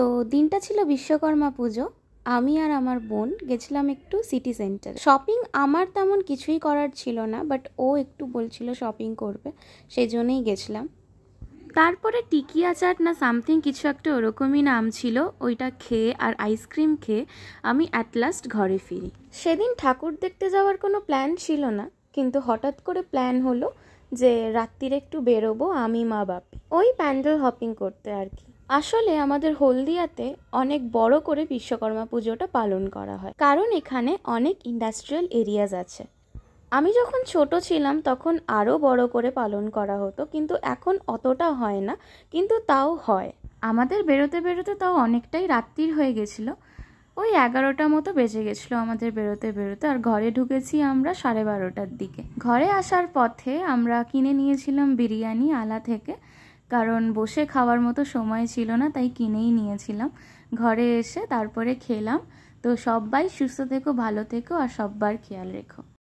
তো দিনটা ছিল বিশ্বকর্মা পুজো। আমি আর আমার বোন গেছিলাম একটু সিটি সেন্টার। শপিং আমার তেমন কিছুই করার ছিল না, বাট ও একটু বলছিল শপিং করবে, সেই জন্যই গেছিলাম। তারপরে টিকিয়া চাট না সামথিং কিছু একটা ওরকমই নাম ছিল, ওইটা খেয়ে আর আইসক্রিম খেয়ে আমি অ্যাট লাস্ট ঘরে ফিরি। সেদিন ঠাকুর দেখতে যাওয়ার কোনো প্ল্যান ছিল না, কিন্তু হঠাৎ করে প্ল্যান হলো যে রাত্রিরে একটু বেরোবো আমি মা বাপি, ওই প্যান্ডেল হপিং করতে আর কি। আসলে আমাদের হলদিয়াতে অনেক বড় করে বিশ্বকর্মা পুজোটা পালন করা হয়, কারণ এখানে অনেক ইন্ডাস্ট্রিয়াল এরিয়াজ আছে। আমি যখন ছোট ছিলাম তখন আরও বড় করে পালন করা হতো, কিন্তু এখন অতটা হয় না, কিন্তু তাও হয়। আমাদের বেরোতে বেরোতে তাও অনেকটাই রাত্রির হয়ে গেছিলো, ওই 11টা মতো বেজে গেছিলো আমাদের বেরোতে বেরোতে। আর ঘরে ঢুকেছি আমরা 12:30টার দিকে। ঘরে আসার পথে আমরা কিনে নিয়েছিলাম বিরিয়ানি আলা থেকে, কারণ বসে খাওয়ার মতো সময় ছিল না, তাই কিনেই নিয়েছিলাম। ঘরে এসে তারপরে খেলাম। তো সবাই সুস্থ থেকো, ভালো থেকো আর সব্বার খেয়াল রেখো।